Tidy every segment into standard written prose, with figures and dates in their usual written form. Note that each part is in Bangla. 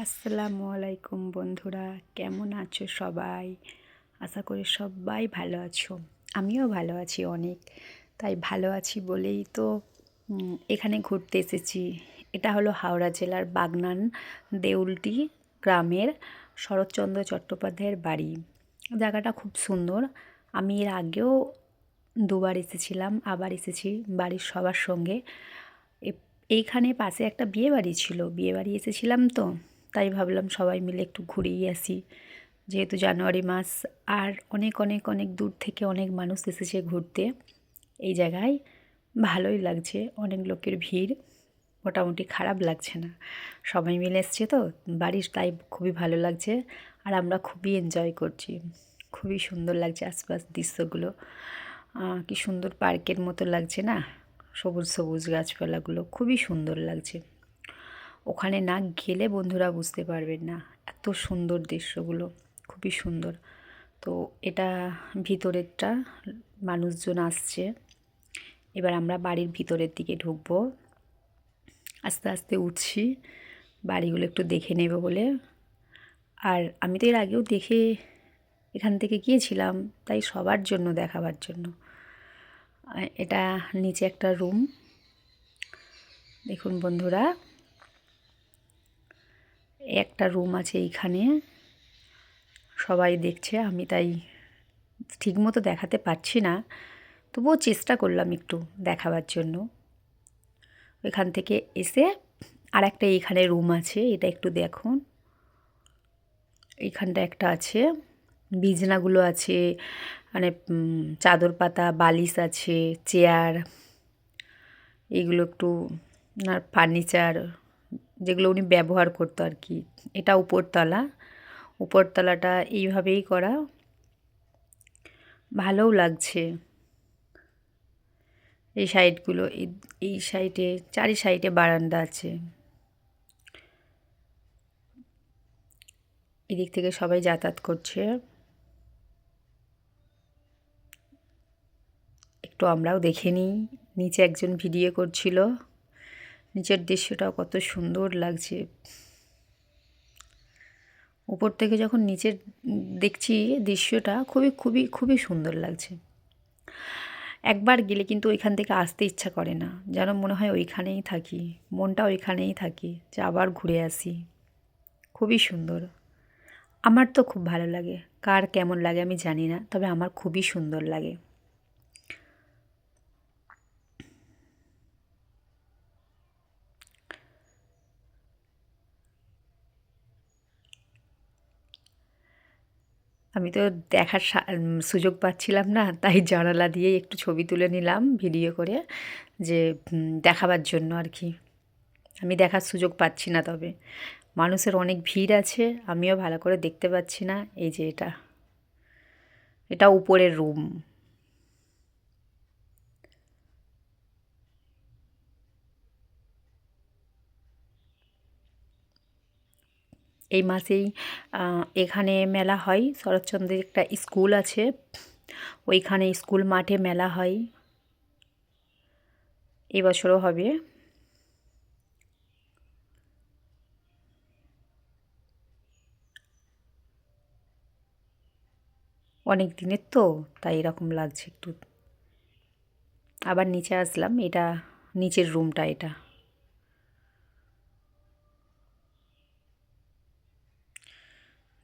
আসসালামু আলাইকুম বন্ধুরা, কেমন আছো সবাই? আশা করি সবাই ভালো আছো। আমিও ভালো আছি অনেক। তাই ভালো আছি বলেই তো এখানে ঘুরতে এসেছি। এটা হলো হাওড়া জেলার বাগনান দেউলটি গ্রামের শরৎচন্দ্র চট্টোপাধ্যায়ের বাড়ি। জায়গাটা খুব সুন্দর। আমি এর আগেও দুবার এসেছিলাম, আবার এসেছি বাড়ির সবার সঙ্গে। এইখানে পাশে একটা বিয়ে বাড়ি ছিল, বিয়ে বাড়ি এসেছিলাম তো, তাই ভাবলাম সবাই মিলে একটু ঘুরেই আসি। যেহেতু জানুয়ারি মাস, আর অনেক অনেক অনেক দূর থেকে অনেক মানুষ এসেছে ঘুরতে এই জায়গায়। ভালোই লাগছে, অনেক লোকের ভিড়, মোটামুটি খারাপ লাগছে না। সবাই মিলে এসছে তো বাড়ির, তাই খুবই ভালো লাগছে। আর আমরা খুবই এনজয় করছি, খুবই সুন্দর লাগছে আশপাশ দৃশ্যগুলো। কি সুন্দর পার্কের মতো লাগছে না, সবুজ সবুজ গাছপালাগুলো খুবই সুন্দর লাগছে। ওখানে না গেলে বন্ধুরা বুঝতে পারবেন না, এত সুন্দর দৃশ্যগুলো, খুবই সুন্দর। তো এটা ভিতরেরটা, মানুষজন আসছে। এবার আমরা বাড়ির ভিতরের দিকে ঢুকবো, আস্তে আস্তে উঠছি বাড়িগুলো একটু দেখে নেব বলে। আর আমি তো এর আগেও দেখে এখান থেকে গিয়েছিলাম, তাই সবার জন্য দেখাবার জন্য। এটা নিচে একটা রুম, দেখুন বন্ধুরা, একটা রুম আছে এইখানে। সবাই দেখছে, আমি তাই ঠিকমতো দেখাতে পারছি না, তবুও চেষ্টা করলাম একটু দেখাবার জন্য। এখান থেকে এসে আর একটা এইখানে রুম আছে, এটা একটু দেখুন। এইখানটা একটা আছে, বিছানাগুলো আছে, মানে চাদর পাতা, বালিশ আছে, চেয়ার, এইগুলো একটু আর ফার্নিচার যেগুলো উনি ব্যবহার করতো আর কি। এটা উপরতলা, উপরতলাটা এইভাবেই করা, ভালোও লাগছে। এই সাইডগুলো, এই সাইডে, চারি সাইডে বারান্দা আছে। এদিক থেকে সবাই যাতায়াত করছে, একটু আমরাও দেখে নিই। নিচে একজন ভিডিও করছিল, নিচের দৃশ্যটাও কত সুন্দর লাগছে। উপর থেকে যখন নিচের দেখছি দৃশ্যটা, খুবই খুবই খুবই সুন্দর লাগছে। একবার গেলে কিন্তু ওইখান থেকে আসতে ইচ্ছা করে না, যেন মনে হয় ওইখানেই থাকি, মনটা ওইখানেই থাকি, যে আবার ঘুরে আসি। খুবই সুন্দর, আমার তো খুব ভালো লাগে। কার কেমন লাগে আমি জানি না, তবে আমার খুবই সুন্দর লাগে। আমি তো দেখার সুযোগ পাচ্ছিলাম না, তাই জানালা দিয়ে একটু ছবি তুলে নিলাম ভিডিও করে, যে দেখাবার জন্য আর কি। আমি দেখার সুযোগ পাচ্ছি না, তবে মানুষের অনেক ভিড় আছে, আমিও ভালো করে দেখতে পাচ্ছি না। এই যে এটা, এটা উপরের রুম। এই মাসেই এখানে মেলা হয়, শরৎচন্দ্রের একটা স্কুল আছে, ওইখানে স্কুল মাঠে মেলা হয়, এবছরও হবে। অনেক দিনের তো, তাই এরকম লাগছে একটু। আবার নিচে আসলাম, এটা নিচের রুমটা। এটা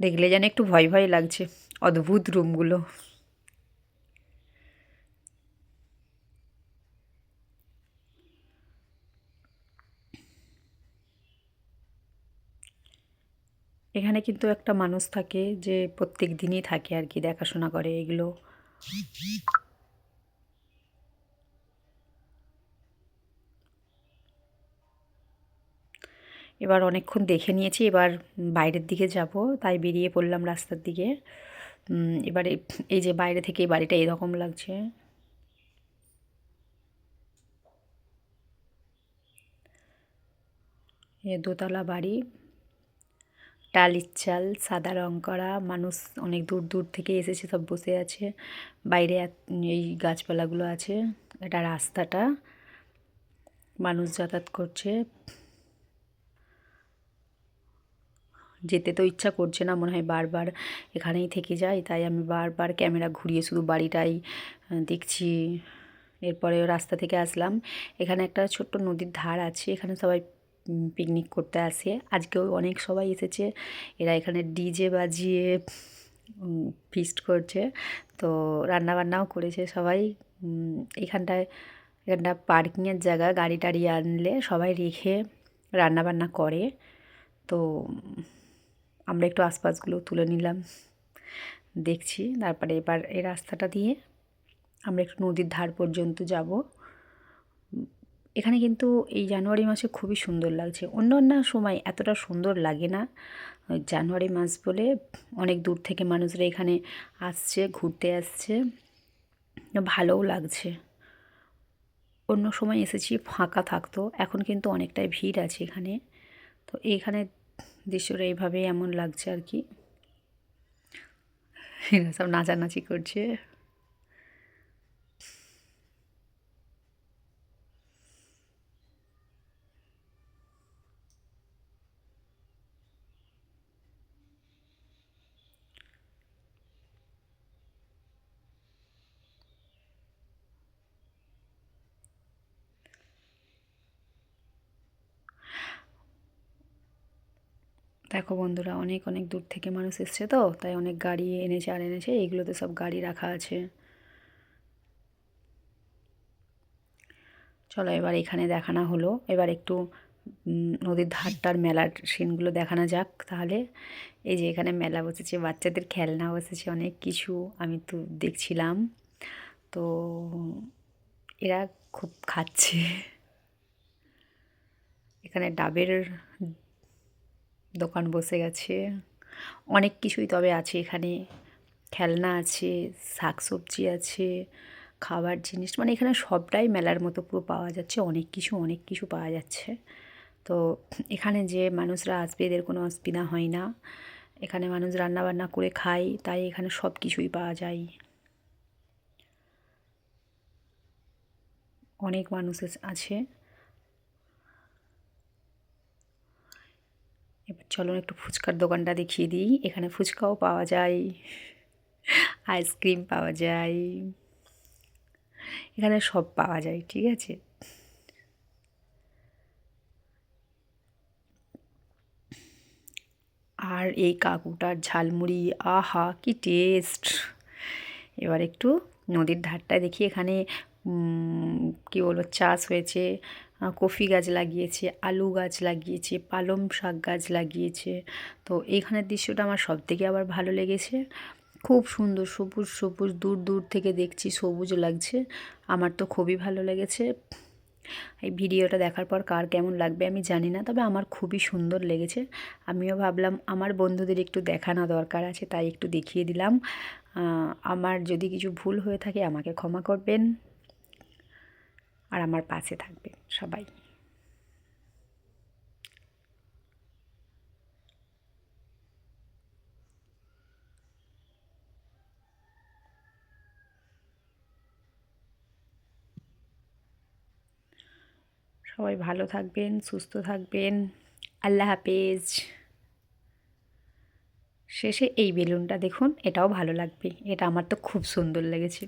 দেখলে যেন একটু ভয় ভয় লাগছে, অদ্ভুত রুমগুলো। এখানে কিন্তু একটা মানুষ থাকে, যে প্রত্যেক দিনই থাকে আর কি, দেখাশোনা করে এগুলো। এবার অনেকক্ষণ দেখে নিয়েছি, এবার বাইরের দিকে যাব, তাই বেরিয়ে পড়লাম রাস্তার দিকে। এবারে এই যে বাইরে থেকে এই বাড়িটা এরকম লাগছে। এ দোতলা বাড়ি, টালির চাল, সাদা রং করা, মানুষ অনেক দূর দূর থেকে এসেছে, সব বসে আছে বাইরে। এই গাছপালাগুলো আছে, এটা রাস্তাটা, মানুষ যাতায়াত করছে। যেতে তো ইচ্ছা করছে না, মনে হয় বারবার এখানেই থেকে যাই, তাই আমি বারবার ক্যামেরা ঘুরিয়ে শুধু বাড়িটাই দেখছি। এরপরে রাস্তা থেকে আসলাম, এখানে একটা ছোট্ট নদীর ধার আছে, এখানে সবাই পিকনিক করতে আসে। আজকেও অনেক সবাই এসেছে, এরা এখানে ডিজে বাজিয়ে ফিস্ট করছে। তো রান্নাবান্নাও করেছে সবাই। এখানটায় এখানটা পার্কিংয়ের জায়গা, গাড়ি টাড়ি আনলে সবাই রেখে রান্নাবান্না করে। তো আমরা একটু আশপাশগুলো তুলে নিলাম, দেখছি। তারপরে এবার এই রাস্তাটা দিয়ে আমরা একটু নদীর ধার পর্যন্ত যাব। এখানে কিন্তু এই জানুয়ারি মাসে খুবই সুন্দর লাগছে, অন্য অন্য সময় এতটা সুন্দর লাগে না। জানুয়ারি মাস বলে অনেক দূর থেকে মানুষরা এখানে আসছে, ঘুরতে আসছে, ভালোও লাগছে। অন্য সময় এসেছি ফাঁকা থাকতো, এখন কিন্তু অনেকটাই ভিড় আছে এখানে। তো এইখানে দৃশ্যটা এইভাবে এমন লাগছে আর কি, এরা সব নাচানাচি করছে। দেখো বন্ধুরা, অনেক অনেক দূর থেকে মানুষ এসছে, তো তাই অনেক গাড়ি এনেছে আর এনেছে, এইগুলোতে সব গাড়ি রাখা আছে। চলো এবার এখানে দেখানো হলো, এবার একটু নদীর ধারটার মেলার সিনগুলো দেখানো যাক তাহলে। এই যে এখানে মেলা বসেছে, বাচ্চাদের খেলনা বসেছে অনেক কিছু, আমি তো দেখছিলাম। তো এরা খুব খাচ্ছে। এখানে ডাবের দোকান বসে গেছে, অনেক কিছুই তবে আছে এখানে। খেলনা আছে, শাকসবজি আছে, খাবার জিনিস, মানে এখানে সবটাই মেলার মতো পুরো পাওয়া যাচ্ছে, অনেক কিছু অনেক কিছু পাওয়া যাচ্ছে। তো এখানে যে মানুষরা আসবে এদের কোনো অসুবিধা হয় না, এখানে মানুষ রান্নাবান্না করে খায়, তাই এখানে সব কিছুই পাওয়া যায়। অনেক মানুষ আছে। এবার চলো একটু ফুচকার দোকানটা দেখিয়ে দিই, এখানে ফুচকাও পাওয়া যায়, আইসক্রিম পাওয়া যায়, এখানে সব পাওয়া যায়, ঠিক আছে। আর এই কাকুটার ঝালমুড়ি, আহা কি টেস্ট! এবার একটু নদীর ধারটা দেখি, এখানে কী বলবো চাষ হয়েছে, কফি গাছ লাগিয়েছে, আলু গাছ লাগিয়েছে, পালং শাক গাছ লাগিয়েছে। তো এইখানের দৃশ্যটা আমার সবথেকে আবার ভালো লেগেছে, খুব সুন্দর সবুজ সবুজ, দূর দূর থেকে দেখছি সবুজ লাগছে, আমার তো খুবই ভালো লেগেছে। এই ভিডিওটা দেখার পর কার কেমন লাগবে আমি জানি না, তবে আমার খুবই সুন্দর লেগেছে। আমিও ভাবলাম আমার বন্ধুদের একটু দেখানো দরকার আছে, তাই একটু দেখিয়ে দিলাম। আমার যদি কিছু ভুল হয়ে থাকে আমাকে ক্ষমা করবেন, আর আমার পাশে থাকবেন সবাই। সবাই ভালো থাকবেন, সুস্থ থাকবেন, আল্লাহ হাফেজ। শেষে এই বেলুনটা দেখুন, এটাও ভালো লাগবে, এটা আমার তো খুব সুন্দর লেগেছে।